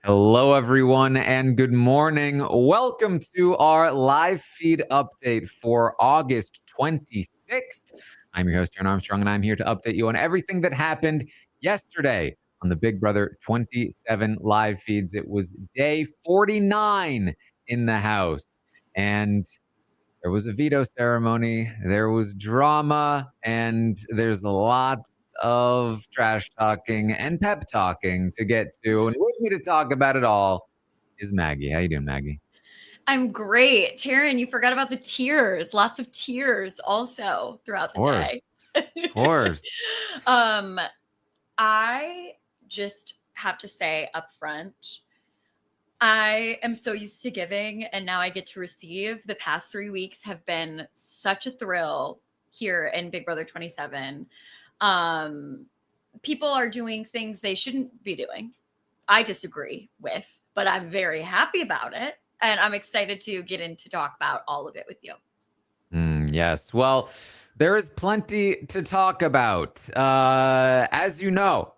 Hello, everyone, and good morning. Welcome to our live feed update for August 26th. I'm your host, Taran Armstrong, and I'm here to update you on everything that happened yesterday on the Big Brother 27 live feeds. It was day 49 in the house, and there was a veto ceremony, there was drama, and there's lots of trash talking and pep talking to get to. And with me to talk about it all is Maggie. How you doing, Maggie? I'm great. Taran, you forgot about the tears. Lots of tears also throughout the day. Of course. I just have to say up front, I am so used to giving and now I get to receive. The past 3 weeks have been such a thrill here in Big Brother 27. People are doing things they shouldn't be doing. I disagree with, but I'm very happy about it. And I'm excited to get in to talk about all of it with you. Yes. Well, there is plenty to talk about. As you know,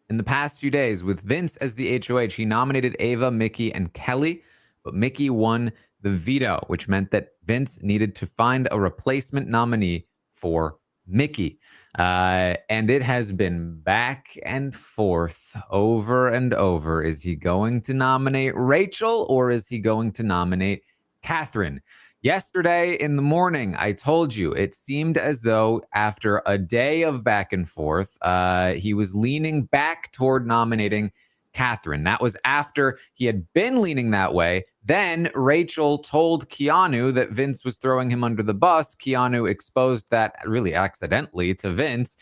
in the past few days, with Vince as the HOH, he nominated Ava, Mickey, and Kelley, but Mickey won the veto, which meant that Vince needed to find a replacement nominee for Mickey. And it has been back and forth over and over. Is he going to nominate Rachel or is he going to nominate Katherine? Yesterday in the morning, I told you it seemed as though after a day of back and forth, he was leaning back toward nominating Katherine. That was after he had been leaning that way. Then Rachel told Keanu that Vince was throwing him under the bus. Keanu exposed that really accidentally to Vince,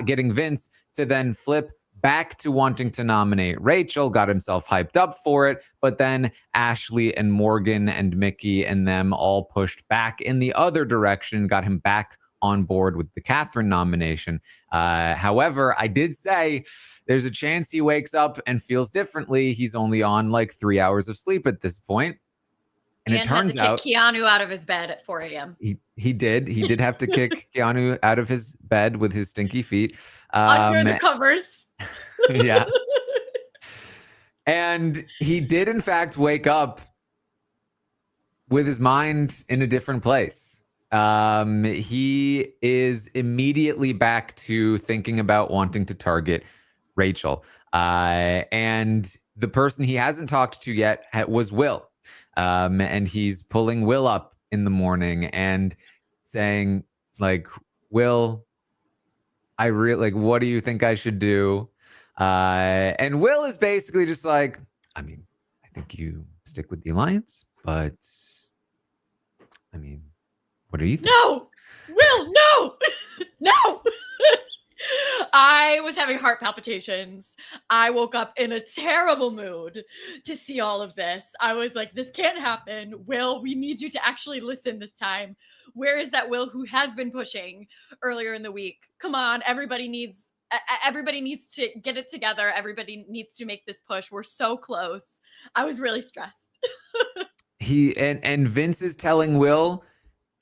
getting Vince to then flip back to wanting to nominate Rachel, got himself hyped up for it, but then Ashley and Morgan and Mickey and them all pushed back in the other direction, got him back on board with the Katherine nomination. However, I did say there's a chance he wakes up and feels differently. He's only on like 3 hours of sleep at this point. And it turns out kick Keanu out of his bed at 4 a.m. He did have to kick Keanu out of his bed with his stinky feet. Under the covers. Yeah. And he did, in fact, wake up with his mind in a different place. He is immediately back to thinking about wanting to target Rachel. And the person he hasn't talked to yet was Will. And he's pulling Will up in the morning and saying, like, Will, I really like, what do you think I should do? And Will is basically just like, I mean, I think you stick with the alliance, but I mean, what do you think? No, Will, no, no. I was having heart palpitations. I woke up in a terrible mood to see all of this. I was like, this can't happen. Will, we need you to actually listen this time. Where is that Will who has been pushing earlier in the week? Come on, everybody needs to get it together. Everybody needs to make this push. We're so close. I was really stressed. And Vince is telling Will,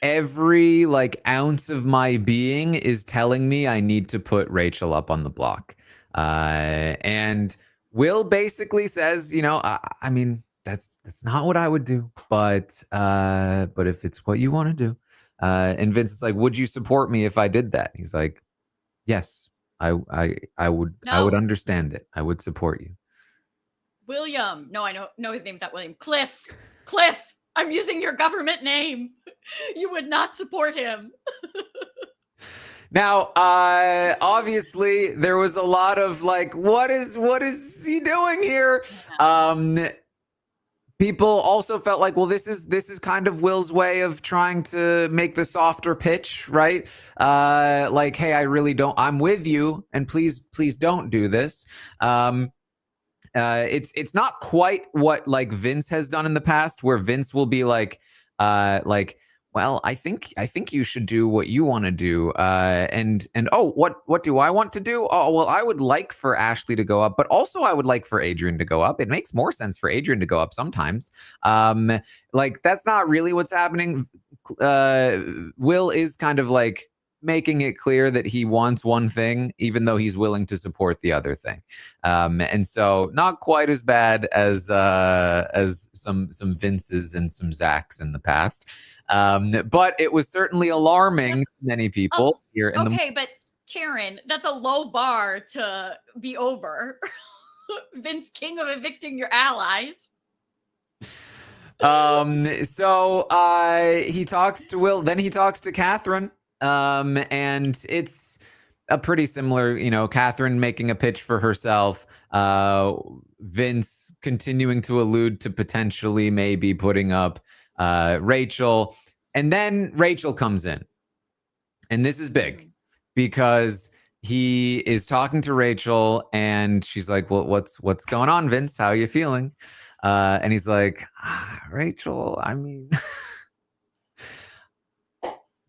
every like ounce of my being is telling me I need to put Rachel up on the block. And Will basically says, you know, I mean, that's not what I would do, but if it's what you want to do. And Vince is like, would you support me if I did that? He's like, yes, I would. No. I would understand it. I would support you. William. No, I know his name's not William. Cliff. I'm using your government name. You would not support him. Now, obviously, there was a lot of like, what is he doing here? People also felt like, well, this is kind of Will's way of trying to make the softer pitch, right? Like, hey, I'm with you, and please don't do this. It's not quite what like Vince has done in the past, where Vince will be like, well, I think you should do what you want to do. And oh, what do I want to do? Oh, well, I would like for Ashley to go up, but also I would like for Adrian to go up. It makes more sense for Adrian to go up sometimes. Like that's not really what's happening. Will is kind of like making it clear that he wants one thing, even though he's willing to support the other thing. And so not quite as bad as some Vinces and some Zachs in the past. But it was certainly alarming to many people here in okay, but Taran, that's a low bar to be over. Vince, king of evicting your allies. So he talks to Will, then he talks to Katherine. And it's a pretty similar, Katherine making a pitch for herself, Vince continuing to allude to potentially maybe putting up Rachel. And then Rachel comes in. And this is big because he is talking to Rachel and she's like, well, what's going on, Vince? How are you feeling? And he's like, Rachel, I mean,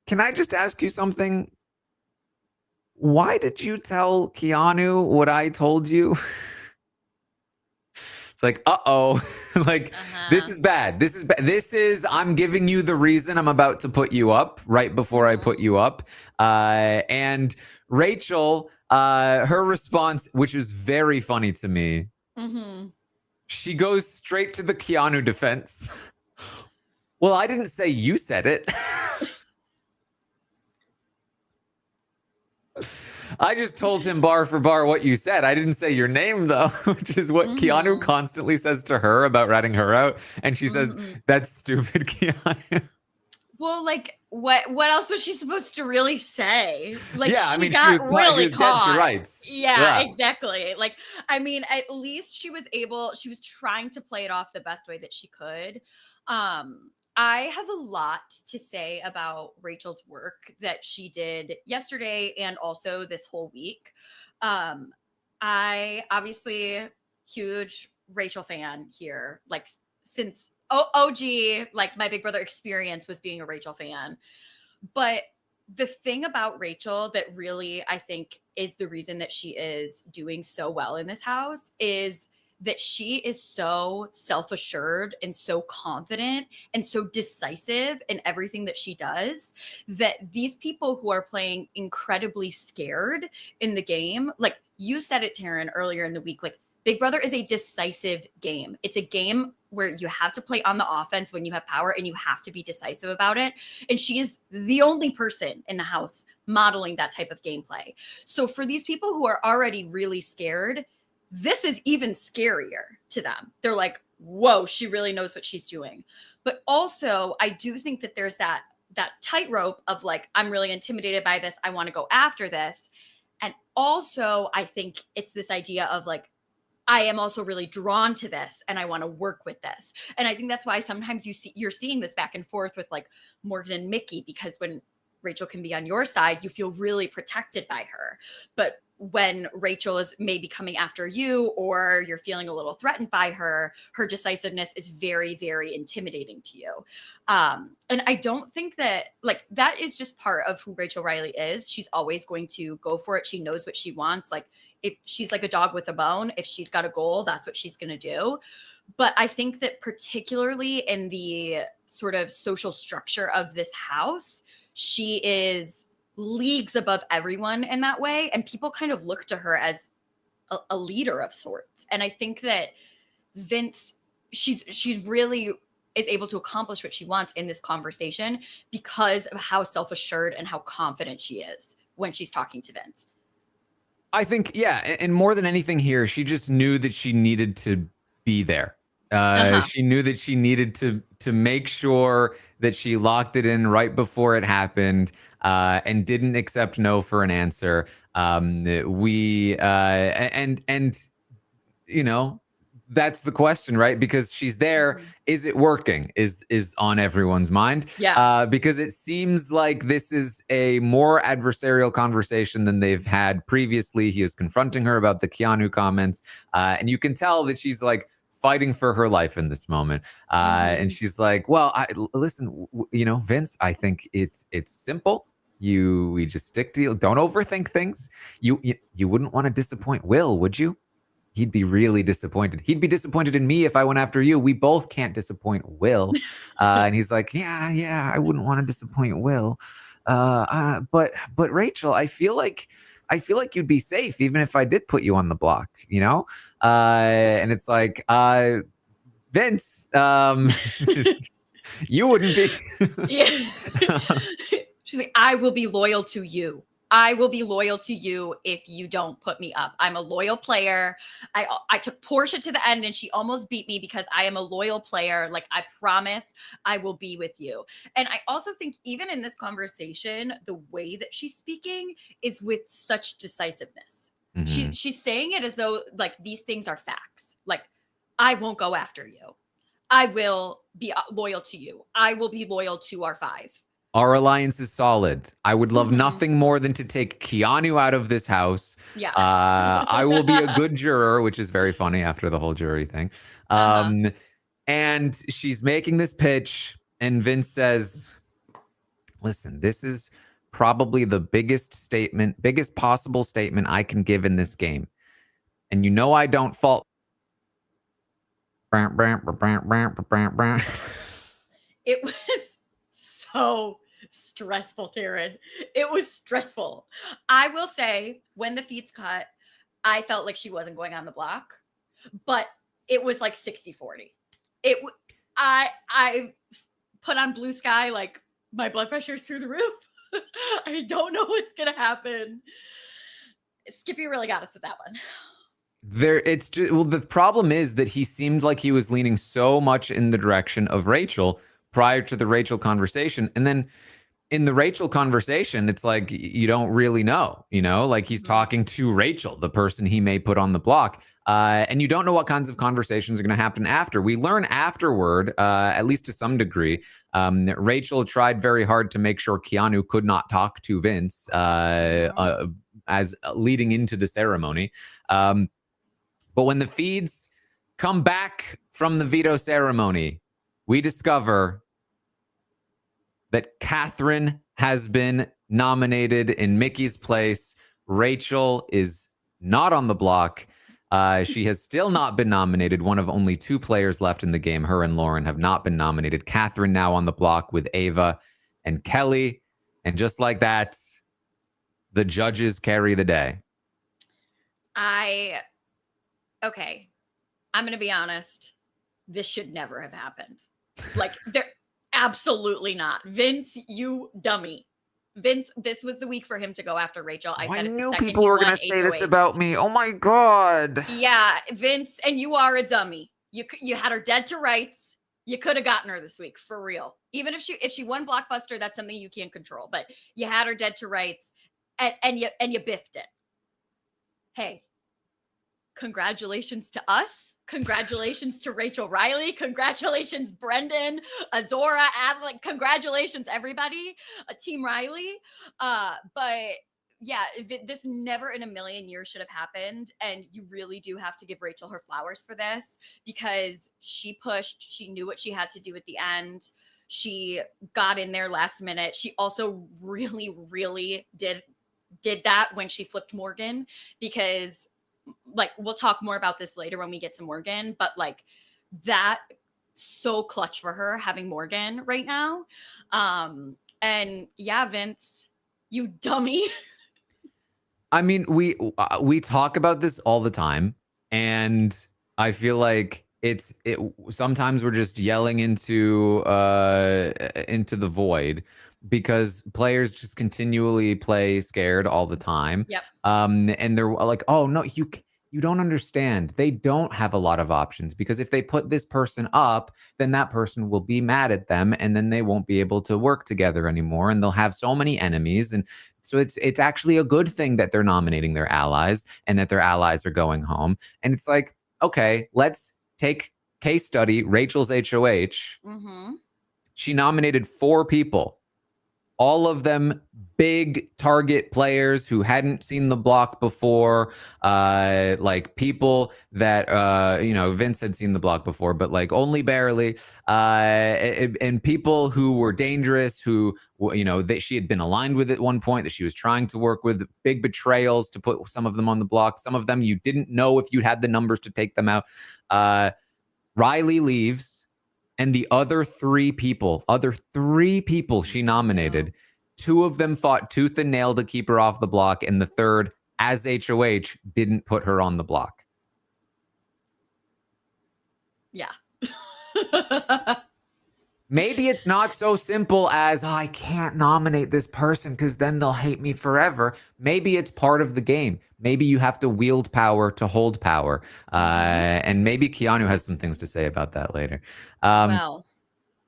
can I just ask you something? Why did you tell Keanu what I told you? It's like, uh-oh, like, this is bad. This is bad. This is, I'm giving you the reason I'm about to put you up right before I put you up. And Rachel, her response, which was very funny to me, she goes straight to the Keanu defense. Well, I didn't say you said it. I just told him bar for bar what you said. I didn't say your name, though, which is what Keanu constantly says to her about ratting her out. And she says, that's stupid, Keanu. Well, like, what else was she supposed to really say? Like, yeah, I mean, she was really caught. Dead to rights. Yeah, exactly. Like, I mean, at least she was trying to play it off the best way that she could. I have a lot to say about Rachel's work that she did yesterday and also this whole week. I obviously huge Rachel fan here, like since OG, like my Big Brother experience was being a Rachel fan. But the thing about Rachel that really I think is the reason that she is doing so well in this house is that she is so self-assured and so confident and so decisive in everything that she does that these people who are playing incredibly scared in the game, like you said it, Taran, earlier in the week, like Big Brother is a decisive game. It's a game where you have to play on the offense when you have power and you have to be decisive about it. And she is the only person in the house modeling that type of gameplay. So for these people who are already really scared, this is even scarier to them. They're like, whoa, she really knows what she's doing. But also, I do think that there's that tightrope of like, I'm really intimidated by this. I want to go after this. And also, I think it's this idea of like, I am also really drawn to this and I want to work with this. And I think that's why sometimes you're seeing this back and forth with like Morgan and Mickey, because when Rachel can be on your side, you feel really protected by her. But when Rachel is maybe coming after you or you're feeling a little threatened by her, her decisiveness is very, very intimidating to you. And I don't think that like that is just part of who Rachel Riley is. She's always going to go for it. She knows what she wants. Like if she's like a dog with a bone, if she's got a goal, that's what she's going to do. But I think that particularly in the sort of social structure of this house, she is leagues above everyone in that way. And people kind of look to her as a leader of sorts. And I think that Vince, she's really is able to accomplish what she wants in this conversation because of how self-assured and how confident she is when she's talking to Vince. I think, yeah. And more than anything here, she just knew that she needed to be there. She knew that she needed to make sure that she locked it in right before it happened, and didn't accept no for an answer. And you know, that's the question, right? Because she's there. Is it working? Is on everyone's mind. Yeah. Because it seems like this is a more adversarial conversation than they've had previously. He is confronting her about the Keanu comments, and you can tell that she's like fighting for her life in this moment. And she's like, well, listen, Vince, I think it's simple. We just stick to, don't overthink things. You wouldn't want to disappoint Will, would you? He'd be really disappointed. He'd be disappointed in me if I went after you. We both can't disappoint Will. And he's like, yeah, I wouldn't want to disappoint Will. But Rachel, I feel like you'd be safe even if I did put you on the block, you know? And it's like, Vince, you wouldn't be. Yeah. She's like, I will be loyal to you. I will be loyal to you if you don't put me up. I'm a loyal player. I took Portia to the end and she almost beat me because I am a loyal player. Like, I promise I will be with you. And I also think even in this conversation, the way that she's speaking is with such decisiveness. Mhm. She's saying it as though like these things are facts. Like, I won't go after you. I will be loyal to you. I will be loyal to our 5. Our alliance is solid. I would love Mhm. nothing more than to take Keanu out of this house. Yeah. I will be a good juror, which is very funny after the whole jury thing. And she's making this pitch, and Vince says, listen, this is probably the biggest possible statement I can give in this game. And you know I don't fault. It was so stressful, Taran. It was stressful. I will say, when the feeds cut, I felt like she wasn't going on the block, but it was like 60-40. I put on blue sky, like my blood pressure is through the roof. I don't know what's gonna happen. Skippy really got us with that one. It's just, well, the problem is that he seemed like he was leaning so much in the direction of Rachel prior to the Rachel conversation, and then in the Rachel conversation, it's like you don't really know, like he's talking to Rachel, the person he may put on the block, and you don't know what kinds of conversations are going to happen after. We learn afterward, at least to some degree, Rachel tried very hard to make sure Keanu could not talk to Vince as leading into the ceremony. But when the feeds come back from the veto ceremony, we discover that Katherine has been nominated in Mickey's place. Rachel is not on the block. She has still not been nominated. One of only 2 players left in the game. Her and Lauren have not been nominated. Katherine now on the block with Ava and Kelley. And just like that, the judges carry the day. Okay, I'm going to be honest. This should never have happened. Like, they're absolutely not. Vince, you dummy. Vince, this was the week for him to go after Rachel. I said knew people were going to say this HOH. about me. Oh my God. Yeah, Vince, and you are a dummy. You had her dead to rights. You could have gotten her this week, for real. Even if she won Blockbuster, that's something you can't control. But you had her dead to rights, and you biffed it. Hey, congratulations to us. Congratulations to Rachel Riley. Congratulations, Brendan, Adora, Adlin. Congratulations, everybody. Team Riley. But yeah, this never in a million years should have happened. And you really do have to give Rachel her flowers for this, because she pushed. She knew what she had to do at the end. She got in there last minute. She also really, really did that when she flipped Morgan, because like, we'll talk more about this later when we get to Morgan, but like, that so clutch for her having Morgan right now. And yeah, Vince, you dummy. I mean, we talk about this all the time, and I feel like sometimes we're just yelling into the void, because players just continually play scared all the time. Yep. And they're like, oh no, you don't understand. They don't have a lot of options, because if they put this person up, then that person will be mad at them, and then they won't be able to work together anymore, and they'll have so many enemies. And so it's actually a good thing that they're nominating their allies, and that their allies are going home. And it's like, okay, let's take case study Rachel's HOH. She nominated 4 people. All of them big target players who hadn't seen the block before, like people that Vince had seen the block before, but like only barely, and people who were dangerous, who that she had been aligned with at one point, that she was trying to work with. Big betrayals to put some of them on the block. Some of them you didn't know if you had the numbers to take them out. Riley leaves. And the other three people she nominated 2 of them fought tooth and nail to keep her off the block, and the third, as HOH, didn't put her on the block. Yeah. Maybe it's not so simple as, I can't nominate this person because then they'll hate me forever. Maybe it's part of the game. Maybe you have to wield power to hold power. And maybe Keanu has some things to say about that later. Well,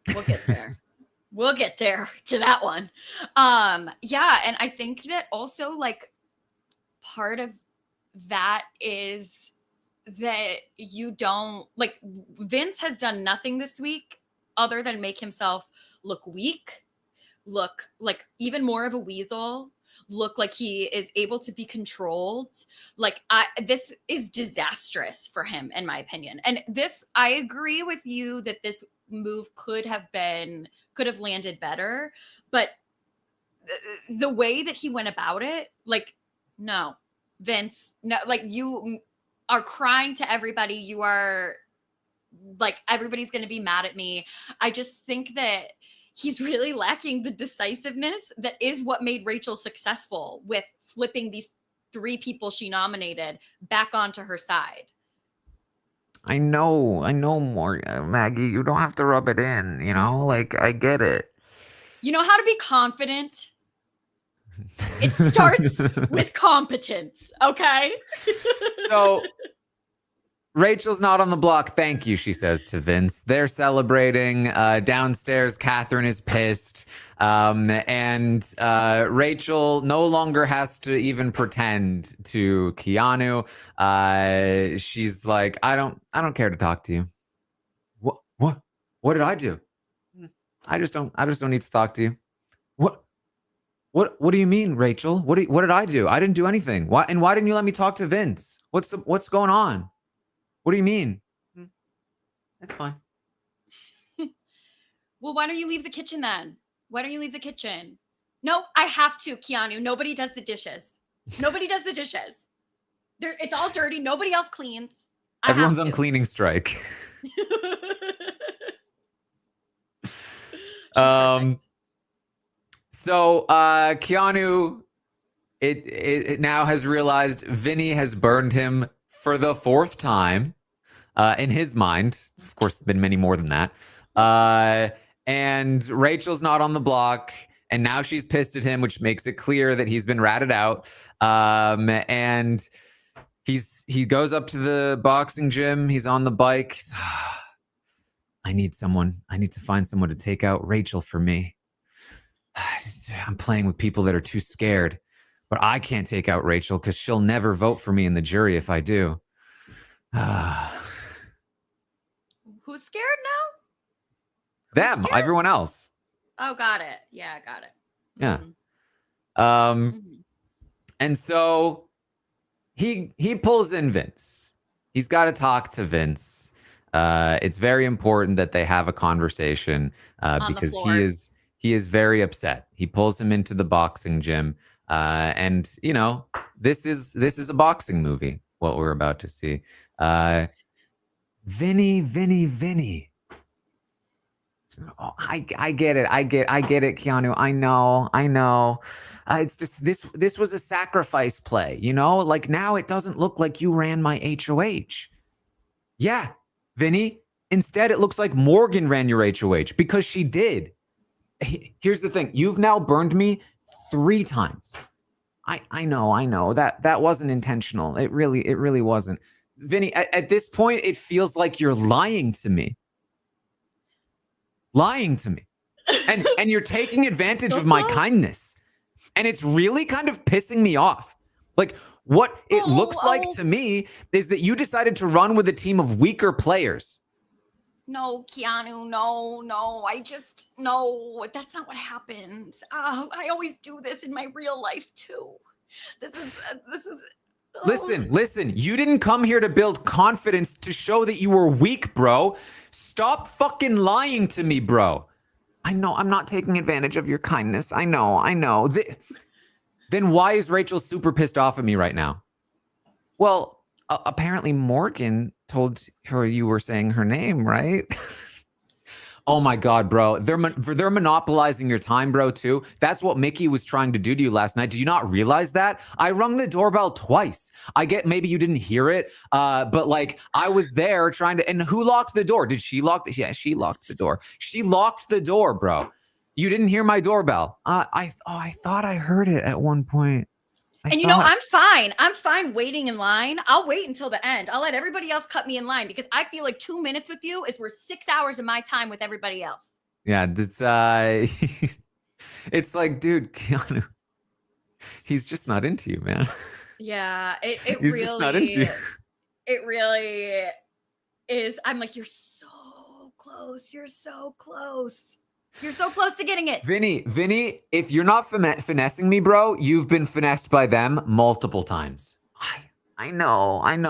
we'll get there. We'll get there to that one. Yeah, and I think that also, like, part of that is that you don't, like, Vince has done nothing this week other than make himself look weak, look like even more of a weasel, look like he is able to be controlled. Like, this is disastrous for him, in my opinion. And this, I agree with you that this move could have landed better, but the way that he went about it, like, no, Vince, no, like, you are crying to everybody. You are like, everybody's going to be mad at me. I just think that he's really lacking the decisiveness that is what made Rachel successful with flipping these 3 people she nominated back onto her side. I know more, Maggie. You don't have to rub it in, you know? Like, I get it. You know how to be confident? It starts with competence, okay? So Rachel's not on the block. Thank you, she says to Vince. They're celebrating. Downstairs, Katherine is pissed. And Rachel no longer has to even pretend to Keanu. She's like, I don't care to talk to you. What did I do? I just don't need to talk to you. What do you mean, Rachel? What did I do? I didn't do anything. Why didn't you let me talk to Vince? What's going on? What do you mean? That's fine. Well, why don't you leave the kitchen then? Why don't you leave the kitchen? No, I have to, Keanu. Nobody does the dishes. Nobody does the dishes. It's all dirty. Nobody else cleans. Everyone's on cleaning strike. So Keanu, it now has realized Vinny has burned him for the 4th time in his mind. Of course, it's been many more than that. And Rachel's not on the block, and now she's pissed at him, which makes it clear that he's been ratted out. And he goes up to the boxing gym. He's on the bike. I need to find someone to take out Rachel for me. I'm playing with people that are too scared, but I can't take out Rachel because she'll never vote for me in the jury if I do. Who's scared now? Them, scared? Everyone else. Oh, got it. Yeah, got it. Yeah. And so he pulls in Vince. He's got to talk to Vince. It's very important that they have a conversation because he is very upset. He pulls him into the boxing gym, and you know, this is a boxing movie. What we're about to see, Vinny. Oh, I get it. I get it, Keanu. I know. It's just this was a sacrifice play, you know? Like, now it doesn't look like you ran my HOH. Yeah, Vinny. Instead, it looks like Morgan ran your HOH because she did. Here's the thing. You've now burned me 3 times. I know. That wasn't intentional. It really wasn't. Vinny, at this point, it feels like you're lying to me. And you're taking advantage of my kindness. And it's really kind of pissing me off. Like, what it looks like to me is that you decided to run with a team of weaker players. No, Keanu, no. No, that's not what happens. I always do this in my real life too. This is. Listen, you didn't come here to build confidence to show that you were weak, bro. Stop fucking lying to me, bro. I know I'm not taking advantage of your kindness. I know. Then why is Rachel super pissed off at me right now? Well, apparently Morgan told her you were saying her name, right? Oh my God, bro. They're monopolizing your time, bro, too. That's what Mickey was trying to do to you last night. Did you not realize that? I rung the doorbell twice. I get maybe you didn't hear it, but like I was there trying to, and who locked the door? Did she lock yeah, she locked the door. She locked the door, bro. You didn't hear my doorbell. I thought I heard it at one point. And you know, I'm fine. I'm fine waiting in line. I'll wait until the end. I'll let everybody else cut me in line because I feel like 2 minutes with you is worth 6 hours of my time with everybody else. Yeah, that's it's like, dude, Keanu, he's just not into you, man. Yeah, it he's really, just not into you. It really is. I'm like, you're so close. You're so close. You're so close to getting it. Vinny, if you're not finessing me, bro, you've been finessed by them multiple times. I know. I'm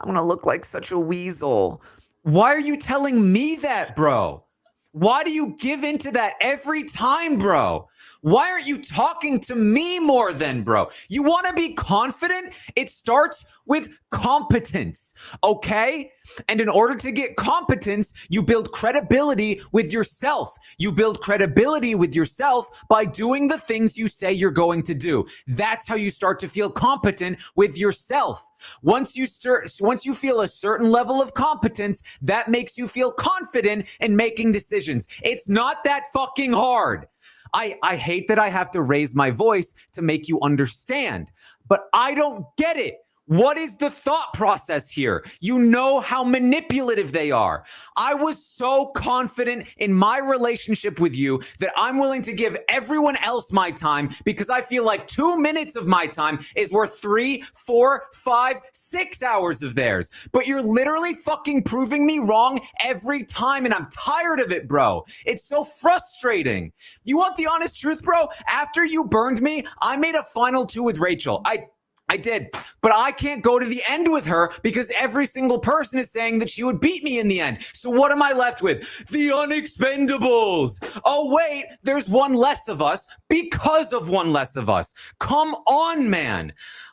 gonna look like such a weasel. Why are you telling me that, bro? Why do you give into that every time, bro? Why aren't you talking to me more then, bro? You want to be confident? It starts with competence, okay? And in order to get competence, you build credibility with yourself. You build credibility with yourself by doing the things you say you're going to do. That's how you start to feel competent with yourself. Once you feel a certain level of competence, that makes you feel confident in making decisions. It's not that fucking hard. I hate that I have to raise my voice to make you understand, but I don't get it. What is the thought process here? You know how manipulative they are. I was so confident in my relationship with you that I'm willing to give everyone else my time because I feel like 2 minutes of my time is worth 3, 4, 5, 6 hours of theirs. But you're literally fucking proving me wrong every time, and I'm tired of it, bro. It's so frustrating. You want the honest truth, bro? After you burned me, I made a final 2 with Rachel. I did, but I can't go to the end with her because every single person is saying that she would beat me in the end. So what am I left with? The unexpendables. Oh, wait, there's one less of us because of one less of us. Come on, man.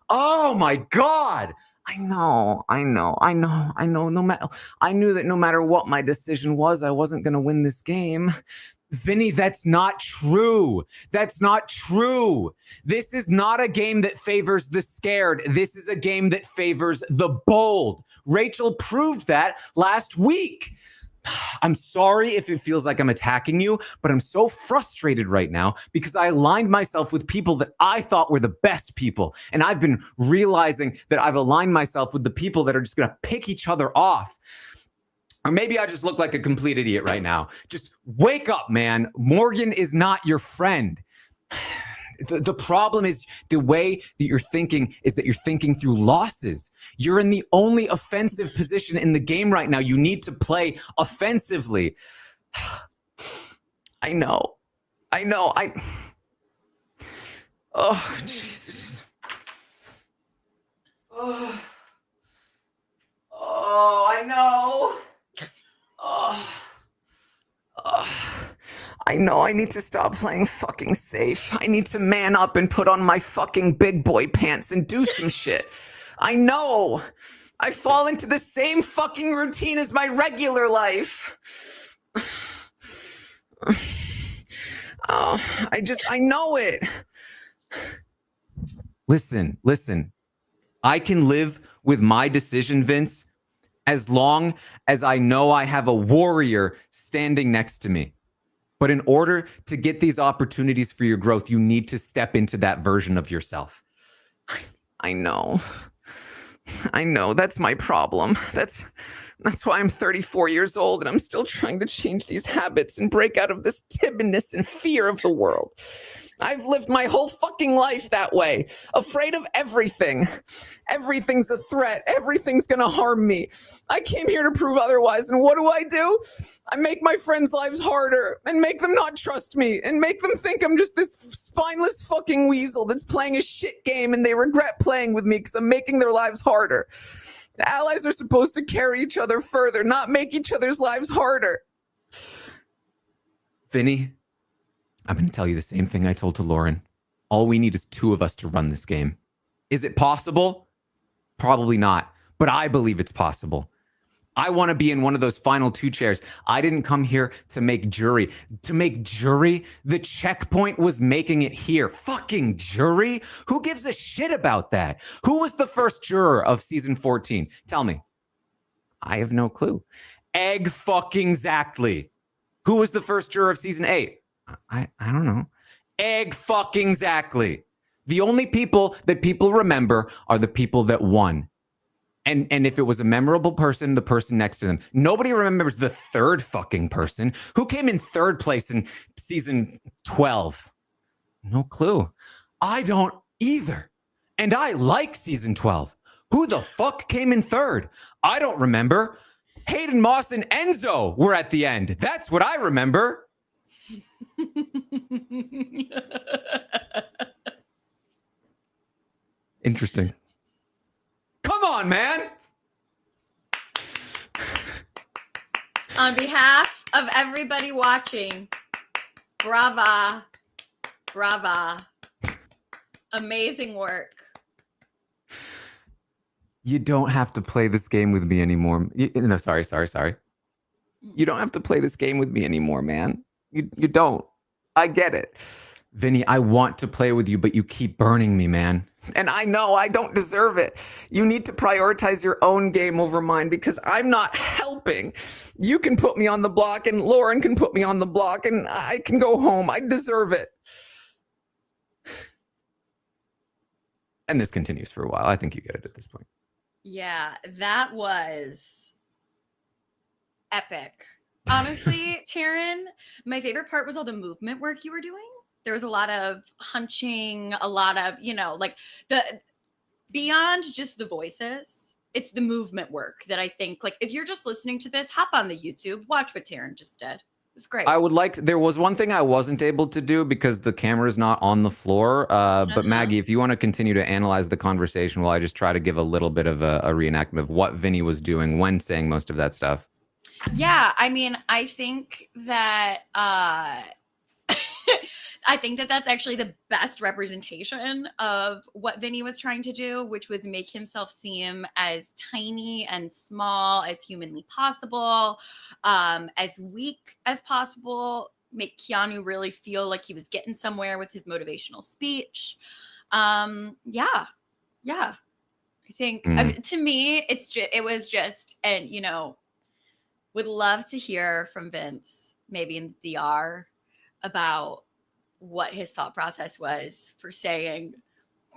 Oh my God. I know. I knew that no matter what my decision was, I wasn't going to win this game. Vinny, that's not true. That's not true. This is not a game that favors the scared. This is a game that favors the bold. Rachel proved that last week. I'm sorry if it feels like I'm attacking you, but I'm so frustrated right now because I aligned myself with people that I thought were the best people. And I've been realizing that I've aligned myself with the people that are just going to pick each other off. Or maybe I just look like a complete idiot right now. Just wake up, man. Morgan is not your friend. The problem is the way that you're thinking is that you're thinking through losses. You're in the only offensive position in the game right now. You need to play offensively. I know. Oh, Jesus. Oh, I know. I know I need to stop playing fucking safe. I need to man up and put on my fucking big boy pants and do some shit. I know. I fall into the same fucking routine as my regular life. I know it. Listen. I can live with my decision, Vince, as long as I know I have a warrior standing next to me. But in order to get these opportunities for your growth, you need to step into that version of yourself. I know. That's my problem. That's why I'm 34 years old and I'm still trying to change these habits and break out of this timidness and fear of the world. I've lived my whole fucking life that way, afraid of everything. Everything's a threat. Everything's gonna harm me. I came here to prove otherwise, and what do? I make my friends' lives harder and make them not trust me and make them think I'm just this spineless fucking weasel that's playing a shit game and they regret playing with me because I'm making their lives harder. The allies are supposed to carry each other further, not make each other's lives harder. Vinny, I'm going to tell you the same thing I told to Lauren. All we need is 2 of us to run this game. Is it possible? Probably not, but I believe it's possible. I want to be in one of those final 2 chairs. I didn't come here to make jury. To make jury? The checkpoint was making it here. Fucking jury? Who gives a shit about that? Who was the first juror of season 14? Tell me. I have no clue. Egg fucking exactly. Who was the first juror of season 8? I don't know. Egg fucking exactly. The only people that people remember are the people that won. And if it was a memorable person, the person next to them. Nobody remembers the third fucking person. Who came in 3rd place in season 12? No clue. I don't either. And I like season 12. Who the fuck came in 3rd? I don't remember. Hayden Moss and Enzo were at the end. That's what I remember. Interesting. Come on, man. On behalf of everybody watching, brava, brava. Amazing work. You don't have to play this game with me anymore. No, sorry. You don't have to play this game with me anymore, man. You don't. I get it. Vinny, I want to play with you, but you keep burning me, man. And I know I don't deserve it. You need to prioritize your own game over mine because I'm not helping. You can put me on the block and Lauren can put me on the block and I can go home. I deserve it. And this continues for a while. I think you get it at this point. Yeah, that was epic. Honestly, Taran, my favorite part was all the movement work you were doing. There was a lot of hunching, a lot of, like the beyond just the voices, it's the movement work that I think, like, if you're just listening to this, hop on the YouTube, watch what Taran just did. It was great. There was one thing I wasn't able to do because the camera is not on the floor. But Maggie, if you want to continue to analyze the conversation while I just try to give a little bit of a reenactment of what Vinny was doing when saying most of that stuff. Yeah, I mean, I think that that's actually the best representation of what Vinny was trying to do, which was make himself seem as tiny and small as humanly possible, as weak as possible, make Keanu really feel like he was getting somewhere with his motivational speech. Yeah. I think to me, it was just, and would love to hear from Vince, maybe in the DR, about what his thought process was for saying,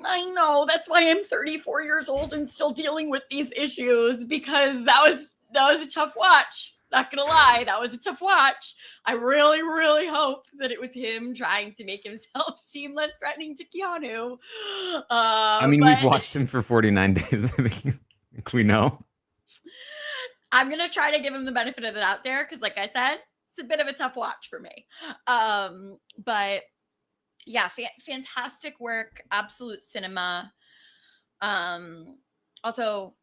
I know, that's why I'm 34 years old and still dealing with these issues, because that was a tough watch. Not gonna lie, that was a tough watch. I really, really hope that it was him trying to make himself seem less threatening to Keanu. We've watched him for 49 days. I think we know. I'm going to try to give him the benefit of the doubt there because, like I said, it's a bit of a tough watch for me. But, yeah, fantastic work. Absolute cinema. Also,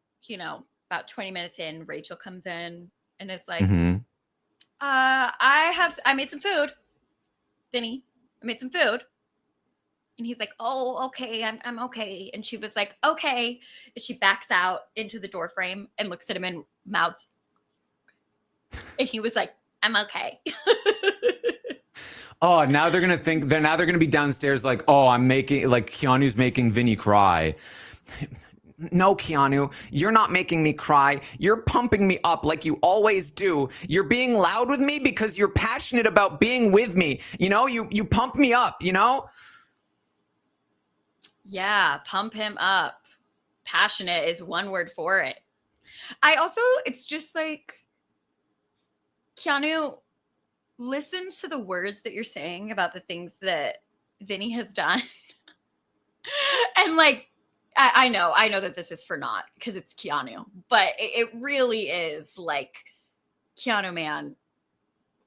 about 20 minutes in, Rachel comes in and is like, I made some food. Vinny, I made some food. And he's like, oh, okay, I'm okay. And she was like, okay. And she backs out into the door frame and looks at him and mouths. And he was like, I'm okay. Oh, now they're going to be downstairs like, oh, Keanu's making Vinny cry. No, Keanu, you're not making me cry. You're pumping me up like you always do. You're being loud with me because you're passionate about being with me. You pump me up, Yeah, pump him up. Passionate is one word for it. It's just like, Keanu, listen to the words that you're saying about the things that Vinny has done. And like, I know that this is for naught because it's Keanu, but it really is like, Keanu, man,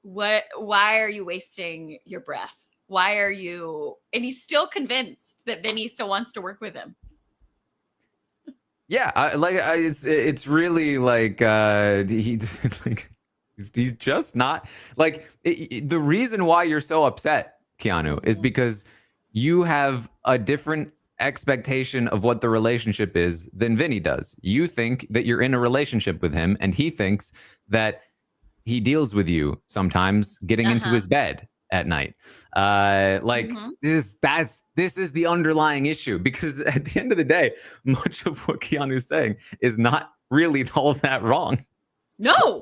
why are you wasting your breath? Why are you? And he's still convinced that Vinny still wants to work with him. Yeah, it's really like he's just not like the reason why you're so upset, Keanu, is because you have a different expectation of what the relationship is than Vinny does. You think that you're in a relationship with him, and he thinks that he deals with you sometimes getting into his bed at night. This is the underlying issue, because at the end of the day, much of what Keanu's saying is not really all that wrong. No,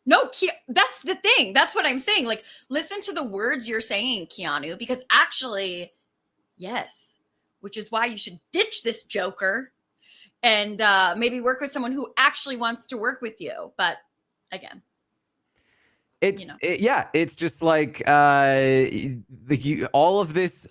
that's the thing. That's what I'm saying. Like, listen to the words you're saying, Keanu, because actually, yes, which is why you should ditch this joker and maybe work with someone who actually wants to work with you. But again, it's just like all of these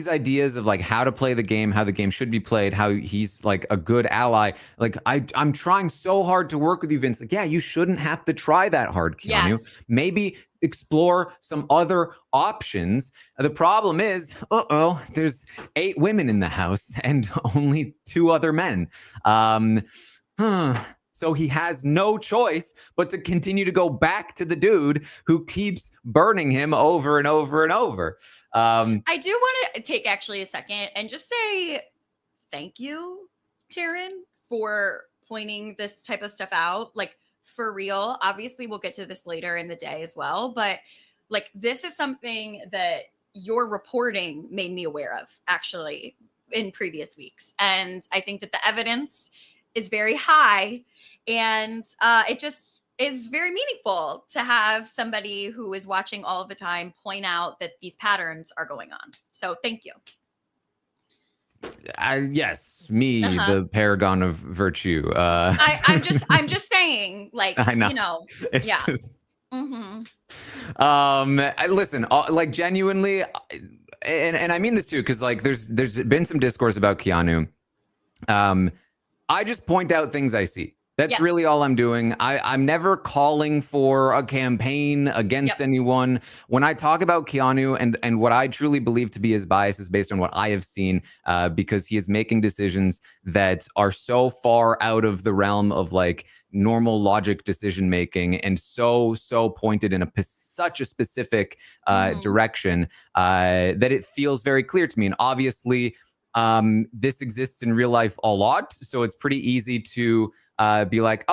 ideas of like how to play the game, how the game should be played, how he's like a good ally. Like I'm trying so hard to work with you, Vince. Like, yeah, you shouldn't have to try that hard, Keanu. Yes. Maybe explore some other options. The problem is, there's 8 women in the house and only 2 other men. So he has no choice but to continue to go back to the dude who keeps burning him over and over and over. I do want to take actually a second and just say thank you, Taran, for pointing this type of stuff out. Like, for real. Obviously, we'll get to this later in the day as well. But like, this is something that your reporting made me aware of actually in previous weeks. And I think that the evidence is very high, and it just is very meaningful to have somebody who is watching all of the time point out that these patterns are going on. So thank you. Yes, me, the paragon of virtue. I'm just saying, like, I know. You know, it's yeah. Just... listen, like, genuinely, and I mean this too, because like there's been some discourse about Keanu. I just point out things I see. That's really all I'm doing. I'm never calling for a campaign against anyone. When I talk about Keanu and what I truly believe to be his bias is based on what I have seen, because he is making decisions that are so far out of the realm of like normal logic decision making, and so pointed in such a specific direction that it feels very clear to me. And obviously, this exists in real life a lot, so it's pretty easy to be like,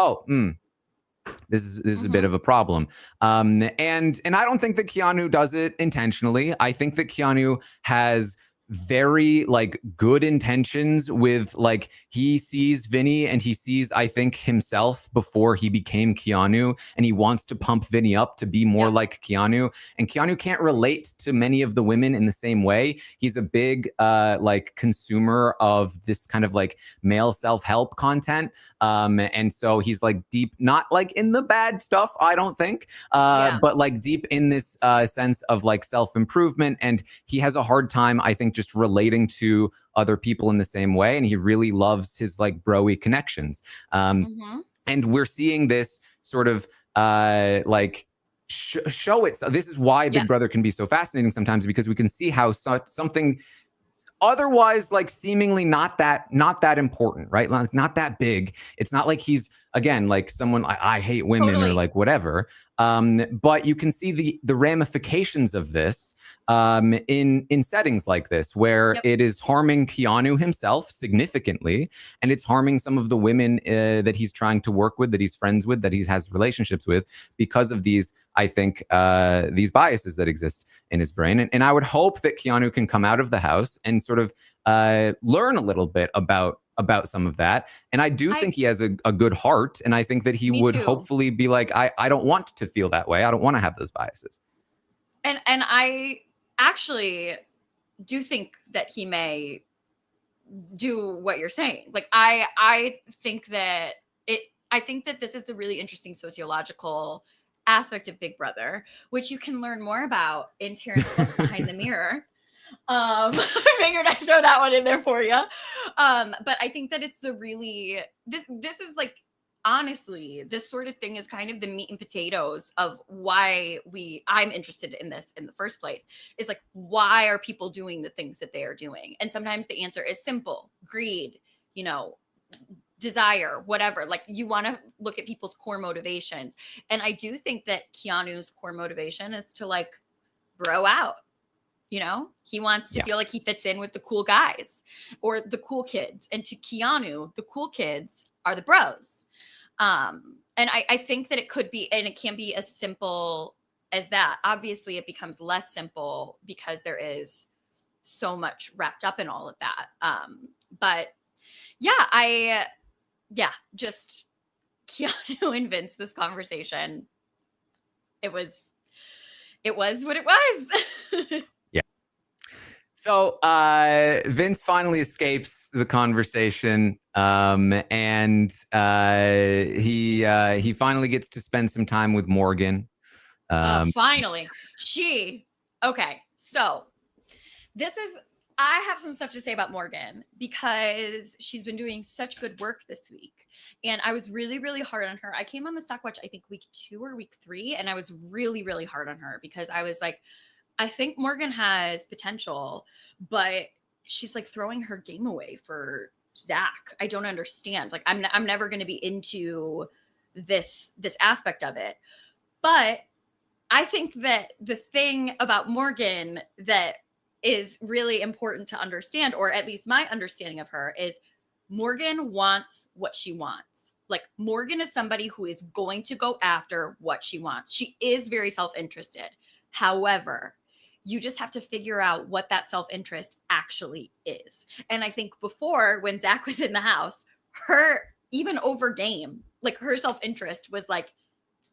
this is a bit of a problem. And I don't think that Keanu does it intentionally. I think that Keanu has very like good intentions with, like, he sees Vinny and he sees, I think, himself before he became Keanu, and he wants to pump Vinny up to be more like Keanu. And Keanu can't relate to many of the women in the same way. He's a big like consumer of this kind of like male self-help content, and so he's like deep, not like in the bad stuff, I don't think, but like deep in this sense of like self-improvement, and he has a hard time, I think, just relating to other people in the same way, and he really loves his like bro-y connections. And we're seeing this sort of like show it. So this is why Big Brother can be so fascinating sometimes, because we can see how something otherwise like seemingly not that important, right? Like, not that big. It's not like he's, again, like someone, I hate women or like whatever. But you can see the ramifications of this in settings like this, where it is harming Keanu himself significantly, and it's harming some of the women that he's trying to work with, that he's friends with, that he has relationships with, because of these, I think, these biases that exist in his brain. And I would hope that Keanu can come out of the house and sort of learn a little bit about some of that. And I do think he has a good heart, and I think that he would hopefully be like, I don't want to feel that way. I don't want to have those biases. And I actually do think that he may do what you're saying. Like, I think that this is the really interesting sociological aspect of Big Brother, which you can learn more about in Taran's book, Behind the Mirror. I figured I'd throw that one in there for you. But I think that it's this is like, honestly, this sort of thing is kind of the meat and potatoes of why I'm interested in this in the first place. Is like, why are people doing the things that they are doing? And sometimes the answer is simple: greed, desire, whatever. Like, you want to look at people's core motivations. And I do think that Keanu's core motivation is to like bro out. You know, he wants to feel like he fits in with the cool guys or the cool kids. And to Keanu, the cool kids are the bros. And I think that it could be, and it can be as simple as that. Obviously, it becomes less simple because there is so much wrapped up in all of that. But yeah, just Keanu and Vince, this conversation, it was what it was. So Vince finally escapes the conversation, and he finally gets to spend some time with Morgan. Finally, okay. So I have some stuff to say about Morgan because she's been doing such good work this week. And I was really, really hard on her. I came on the Stock Watch, I think week 2 or week 3. And I was really, really hard on her because I was like, I think Morgan has potential, but she's like throwing her game away for Zach. I don't understand. Like I'm never going to be into this aspect of it. But I think that the thing about Morgan that is really important to understand, or at least my understanding of her, is Morgan wants what she wants. Like Morgan is somebody who is going to go after what she wants. She is very self-interested. However, you just have to figure out what that self-interest actually is. And I think before, when Zach was in the house, her, even over game, like her self-interest was like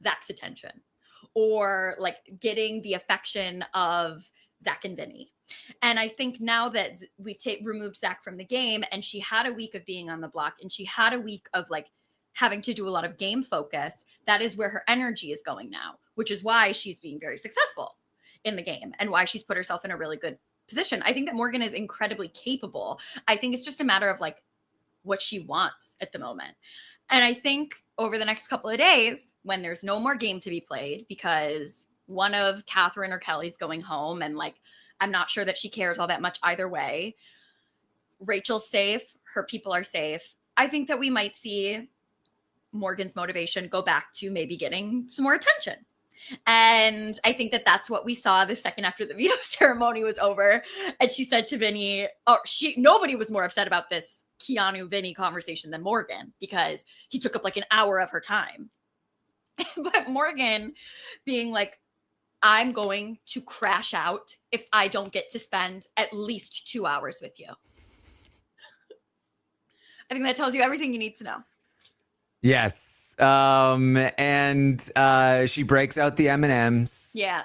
Zach's attention or like getting the affection of Zach and Vinny. And I think now that we've removed Zach from the game and she had a week of being on the block and she had a week of like having to do a lot of game focus, that is where her energy is going now, which is why she's being very successful in the game and why she's put herself in a really good position. I think that Morgan is incredibly capable. I think it's just a matter of like what she wants at the moment. And I think over the next couple of days, when there's no more game to be played because one of Katherine or Kelley's going home and like, I'm not sure that she cares all that much either way. Rachel's safe. Her people are safe. I think that we might see Morgan's motivation go back to maybe getting some more attention. And I think that that's what we saw the second after the veto ceremony was over. And she said to Vinny, nobody was more upset about this Keanu Vinny conversation than Morgan because he took up like an hour of her time. But Morgan being like, I'm going to crash out if I don't get to spend at least 2 hours with you. I think that tells you everything you need to know. Yes. And she breaks out the M&Ms. Yeah.